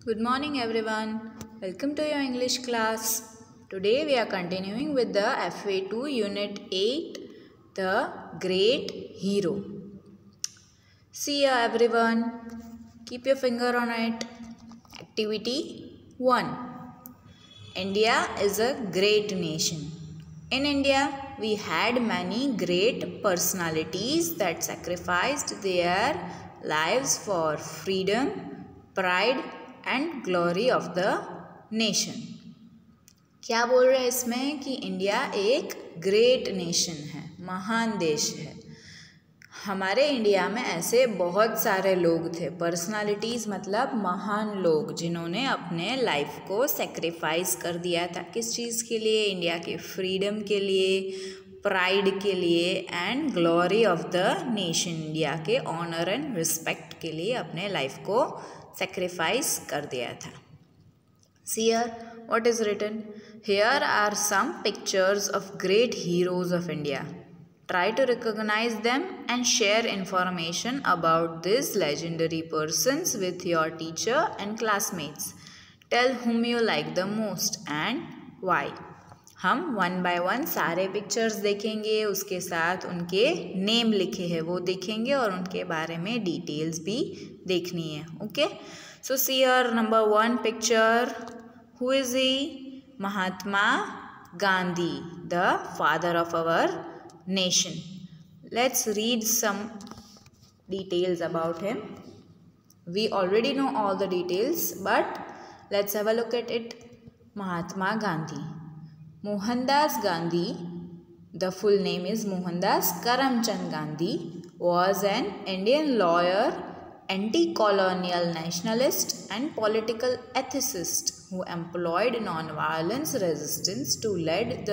Good morning everyone. Welcome to your English class. Today we are continuing with the FA2 Unit 8, The Great Hero. See here everyone. Keep your finger on it. Activity 1. India is a great nation. In India, we had many great personalities that sacrificed their lives for freedom, pride and glory of the nation. क्या बोल रहे हैं इसमें कि India एक great nation है, महान देश है. हमारे इंडिया में ऐसे बहुत सारे लोग थे. पर्सनालिटीज़ मतलब महान लोग जिन्होंने अपने लाइफ को सेक्रीफाइस कर दिया था. किस चीज़ के लिए? इंडिया के फ्रीडम के लिए, प्राइड के लिए and glory of the nation. India के ऑनर एंड रिस्पेक्ट के लिए अपने लाइफ को सेक्रीफाइस कर दिया था. See here what is written. Here are some pictures of great heroes of India. Try to recognize them and share information about these legendary persons with your teacher and classmates. Tell whom you like the most and why. हम one by one सारे pictures देखेंगे, उसके साथ उनके name लिखे हैं वो देखेंगे और उनके बारे में डिटेल्स भी देखनी है. Okay, so see here number 1 picture. Who is he? Mahatma Gandhi, the father of our nation. Let's read some details about him. We already know all the details, but let's have a look at it. Mahatma Gandhi. Mohandas Gandhi, the full name is Mohandas Karamchand Gandhi, was an Indian lawyer, anti-colonial nationalist and political ethicist who employed non-violence resistance to lead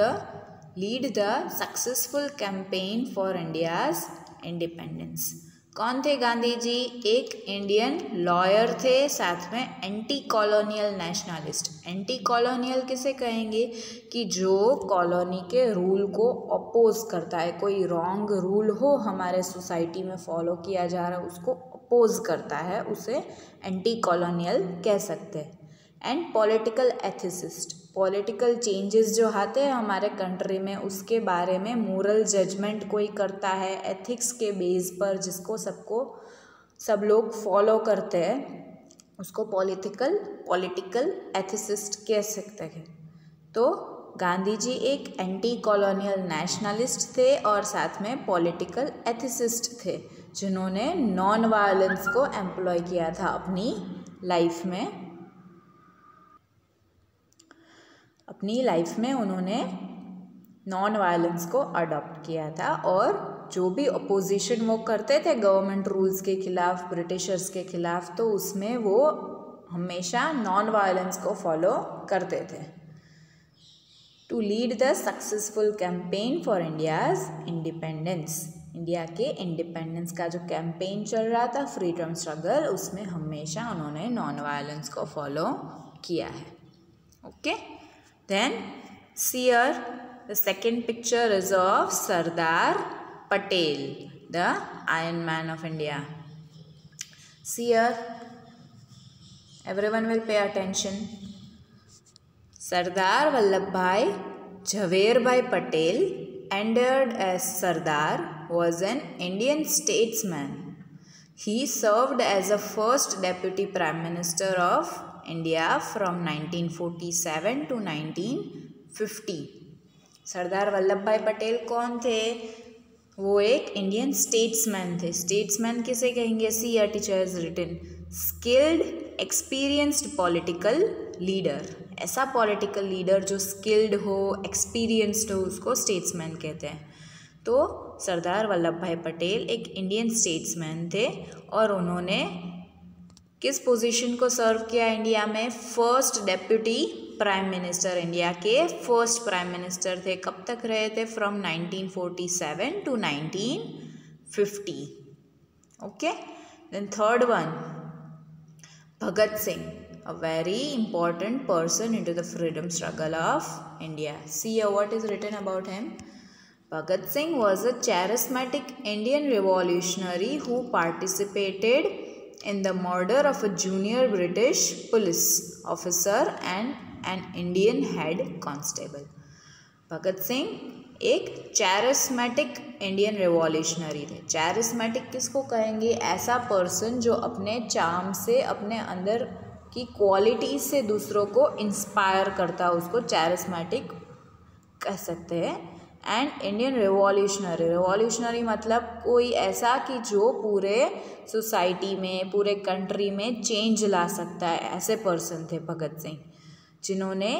the successful campaign for India's independence. कौन थे गांधी जी? एक Indian lawyer थे, साथ में anti colonial nationalist. Anti colonial किसे कहेंगे? कि जो कॉलोनी के रूल को अपोज करता है. कोई रॉन्ग रूल हो हमारे सोसाइटी में फॉलो किया जा रहा है, उसको अपोज करता है, उसे एंटी कॉलोनियल कह सकते हैं. And political ethicist, political changes जो आते हैं हमारे कंट्री में उसके बारे में मोरल जजमेंट कोई करता है एथिक्स के बेस पर, जिसको सब लोग फॉलो करते हैं, उसको पॉलिटिकल एथिसिस्ट कह सकते हैं. तो गांधी जी एक एंटी कॉलोनियल नेशनलिस्ट थे और साथ में पॉलिटिकल एथिसिस्ट थे जिन्होंने नॉन वायलेंस को एम्प्लॉय किया था अपनी लाइफ में. उन्होंने नॉन वायलेंस को अडॉप्ट किया था और जो भी अपोजिशन वो करते थे गवर्नमेंट रूल्स के खिलाफ, ब्रिटिशर्स के खिलाफ, तो उसमें वो हमेशा नॉन वायलेंस को फॉलो करते थे. To lead the successful campaign for India's independence. India के इंडिपेंडेंस का जो कैंपेन चल रहा था, फ्रीडम स्ट्रगल, उसमें हमेशा उन्होंने नॉन वायलेंस को फॉलो किया है. Okay, then see here the second picture is of Sardar Patel, the Iron Man of India. See here, everyone will pay attention. Sardar Vallabhbhai Jhaveri Patel, endured as Sardar, was an Indian statesman. He served as the first Deputy Prime Minister of India from 1947 to 1950. Sardar Vallabh भाई पटेल कौन थे? वो एक Indian statesman थे. Statesman किसे कहेंगे? See your teacher is written. Skilled experienced political leader. ऐसा political leader जो स्किल्ड हो, एक्सपीरियंस्ड हो, उसको स्टेट्समैन कहते हैं. तो सरदार वल्लभ भाई पटेल एक इंडियन स्टेट्समैन थे और उन्होंने किस पोजीशन को सर्व किया इंडिया में? First deputy prime minister. India के फर्स्ट प्राइम मिनिस्टर थे. कब तक रहे थे? From 1947 to 1950. Okay, then third one, Bhagat Singh, a very important person into the freedom struggle of India. See what is written about him. Bhagat Singh was a charismatic Indian revolutionary who participated in the murder of a junior British police officer and an Indian head constable. Bhagat Singh एक चैरिस्मेटिक Indian revolutionary थे. चैरिस्मेटिक किसको कहेंगे? ऐसा person जो अपने charm से, अपने अंदर की क्वालिटी से दूसरों को इंस्पायर करता है, उसको चैरिस्मेटिक कह सकते हैं. एंड इंडियन रिवॉल्यूशनरी, रिवॉल्यूशनरी मतलब कोई ऐसा कि जो पूरे सोसाइटी में, पूरे कंट्री में चेंज ला सकता है. ऐसे पर्सन थे भगत सिंह, जिन्होंने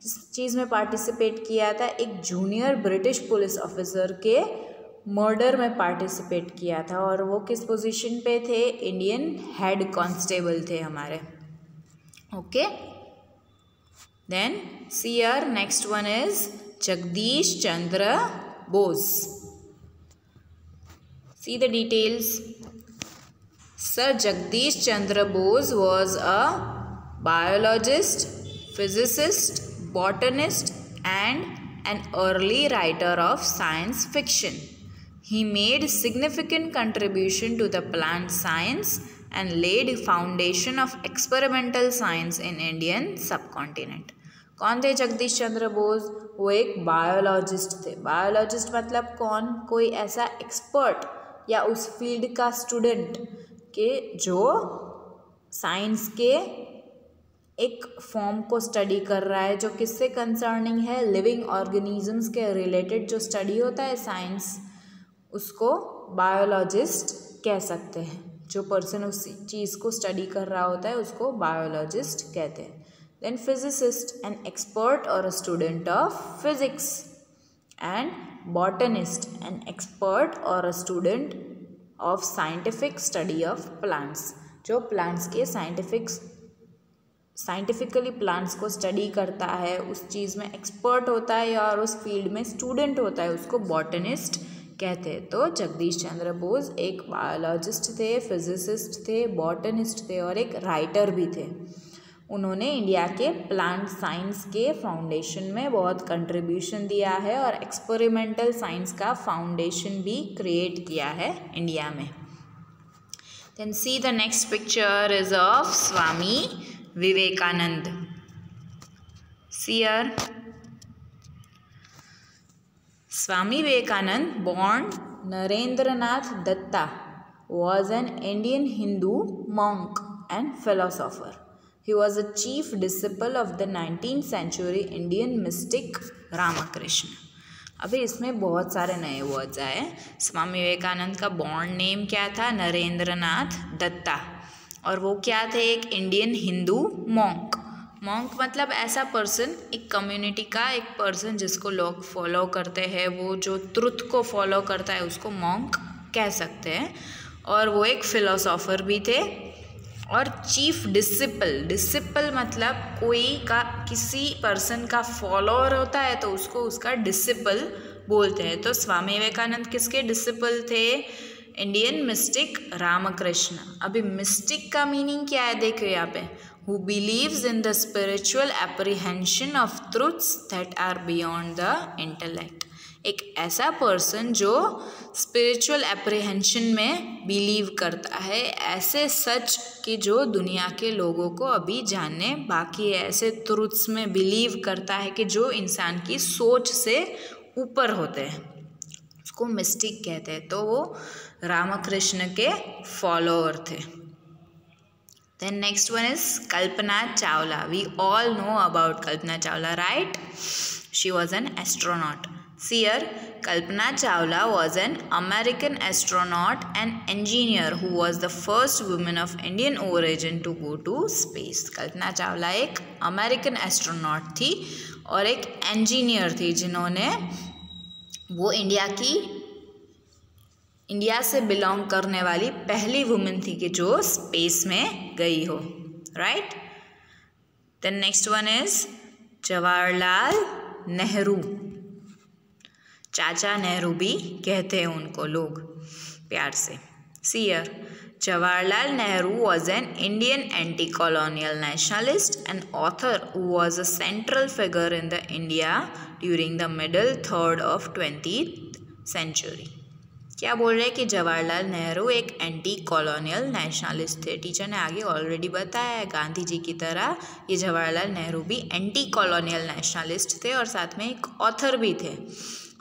जिस चीज़ में पार्टिसिपेट किया था, एक जूनियर ब्रिटिश पुलिस ऑफिसर के मर्डर में पार्टिसिपेट किया था. और वो किस पोजीशन पे थे? इंडियन हेड कांस्टेबल थे हमारे. Okay, then see here next one is Jagdish Chandra Bose. See the details. Sir Jagdish Chandra Bose was a biologist, physicist, botanist and an early writer of science fiction. He made significant contribution to the plant science and laid foundation of experimental science in Indian subcontinent. कौन थे जगदीश चंद्र बोस? वो एक biologist थे. Biologist मतलब कौन? कोई ऐसा expert या उस फील्ड का स्टूडेंट के जो साइंस के एक फॉर्म को स्टडी कर रहा है, जो किससे कंसर्निंग है? लिविंग ऑर्गेनिजम्स के रिलेटेड जो स्टडी होता है साइंस, उसको बायोलॉजिस्ट कह सकते हैं. जो पर्सन उस चीज़ को स्टडी कर रहा होता है उसको बायोलॉजिस्ट कहते हैं. Then physicist, an expert or a student of physics. And botanist, an expert or a student of scientific study of plants. जो plants के scientifically plants को study करता है, उस चीज़ में expert होता है और उस field में student होता है, उसको botanist कहते हैं. तो जगदीश चंद्र बोस एक बायोलॉजिस्ट थे, फिजिसिस्ट थे, बॉटनिस्ट थे और एक राइटर भी थे. उन्होंने इंडिया के प्लांट साइंस के फाउंडेशन में बहुत कंट्रीब्यूशन दिया है और एक्सपेरिमेंटल साइंस का फाउंडेशन भी क्रिएट किया है इंडिया में. Then see the next picture is of Swami Vivekananda. See here, Swami Vivekananda, born Narendranath Datta, was an Indian Hindu monk and philosopher. He was a chief disciple of the 19th century Indian mystic Ramakrishna. अभी इसमें बहुत सारे नए words आए. स्वामी विवेकानंद का born name क्या था? नरेंद्रनाथ दत्ता. और वो क्या थे? एक इंडियन हिंदू मॉन्क. मॉन्क मतलब ऐसा पर्सन, एक कम्युनिटी का एक पर्सन जिसको लोग फॉलो करते हैं, वो जो ट्रुथ को फॉलो करता है उसको मॉन्क कह सकते हैं. और वो एक फिलोसोफर भी थे. और चीफ डिसिपल मतलब कोई का किसी पर्सन का फॉलोअर होता है तो उसको उसका डिसिपल बोलते हैं. तो स्वामी विवेकानंद किसके डिसिपल थे? Indian mystic Ramakrishna. अभी मिस्टिक का मीनिंग क्या है देखो यहाँ पे. Who believes in the spiritual apprehension of truths that are beyond the intellect. एक ऐसा पर्सन जो स्पिरिचुअल एप्रीहेंशन में बिलीव करता है, ऐसे सच कि जो दुनिया के लोगों को अभी जानने बाकी है, ऐसे ट्रुथ्स में बिलीव करता है कि जो इंसान की सोच से ऊपर होते हैं, उसको मिस्टिक कहते हैं. तो वो रामकृष्ण के फॉलोअर थे. Then next one is Kalpana Chawla. We all know about Kalpana Chawla, right? She was an astronaut. See here, Kalpana Chawla was an American astronaut and engineer who was the first woman of Indian origin to go to space. Kalpana Chawla एक American astronaut थी और एक engineer थी जिन्होंने वो India से belong करने वाली पहली वुमेन थी कि जो स्पेस में गई हो, right? Then next one is Jawaharlal Nehru. Chacha Nehru भी कहते हैं उनको लोग प्यार से. See here, Jawaharlal Nehru was an Indian anti-colonial nationalist and author who was a central figure in the India during the middle third of 20th century. क्या बोल रहे हैं कि जवाहरलाल नेहरू एक एंटी कॉलोनियल नेशनलिस्ट थे। टीचर ने आगे ऑलरेडी बताया है, गांधी जी की तरह ये जवाहरलाल नेहरू भी एंटी कॉलोनियल नेशनलिस्ट थे और साथ में एक ऑथर भी थे,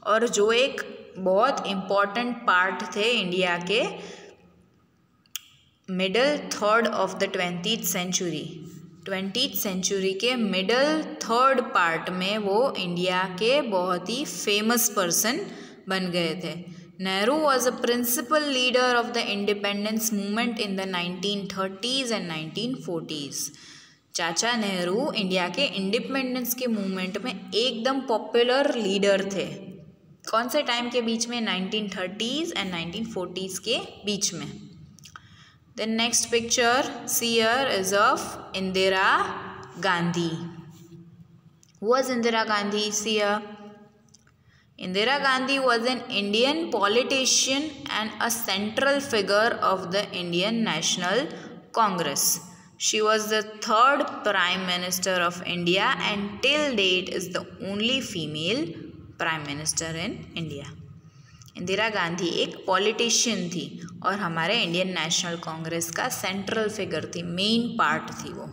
और जो एक बहुत इम्पॉर्टेंट पार्ट थे इंडिया के middle third of the 20th century. 20th century के मिडल थर्ड पार्ट में वो इंडिया के बहुत ही फेमस पर्सन बन गए थे। Nehru was a principal leader of the independence movement in the 1930s and 1940s. चाचा नेहरू इंडिया के इंडिपेंडेंस के मूवमेंट में एकदम पॉपुलर लीडर थे। कौन से टाइम के बीच में? 1930s एंड 1940s के बीच में। The next picture see here is of Indira Gandhi. Who was Indira Gandhi? See here. Indira Gandhi was an Indian politician and a central figure of the Indian National Congress. She was the third Prime Minister of India and till date is the only female Prime Minister in India. Indira Gandhi एक politician थी और हमारे Indian national Congress का central figure थी, main part थी वो,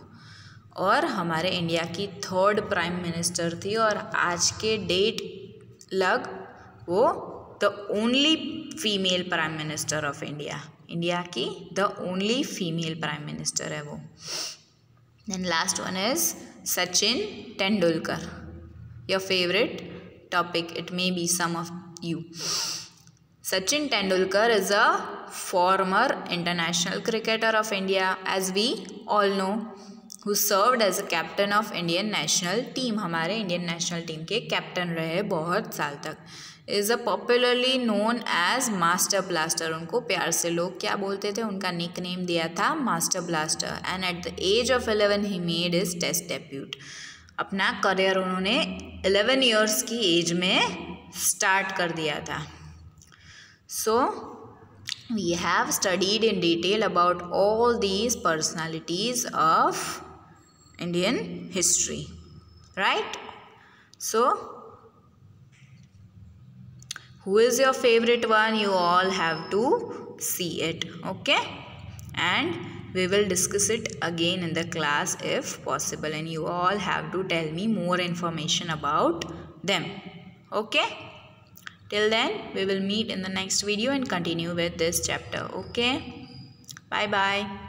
और हमारे इंडिया की थर्ड प्राइम मिनिस्टर थी और आज के डेट लग वो the only female prime minister of India, India की the only female prime minister है वो। Then last one is Sachin Tendulkar, your favourite topic, it may be some of you. Sachin Tendulkar is a former international cricketer of India, as we all know, who served as a captain of Indian national team. हमारे Indian national team के captain रहे बहुत साल तक। Is a popularly known as master blaster, उनको प्यार से लोग क्या बोलते थे, उनका निक नेम दिया था master blaster. And at the age of 11 he made his test debut, अपना करियर उन्होंने 11 ईयर्स की एज में स्टार्ट कर दिया था। So we have studied in detail about all these personalities of Indian history, right? So who is your favorite one? You all have to see it, okay? And we will discuss it again in the class if possible, and you all have to tell me more information about them, okay? Till then, we will meet in the next video and continue with this chapter. Okay? Bye-bye.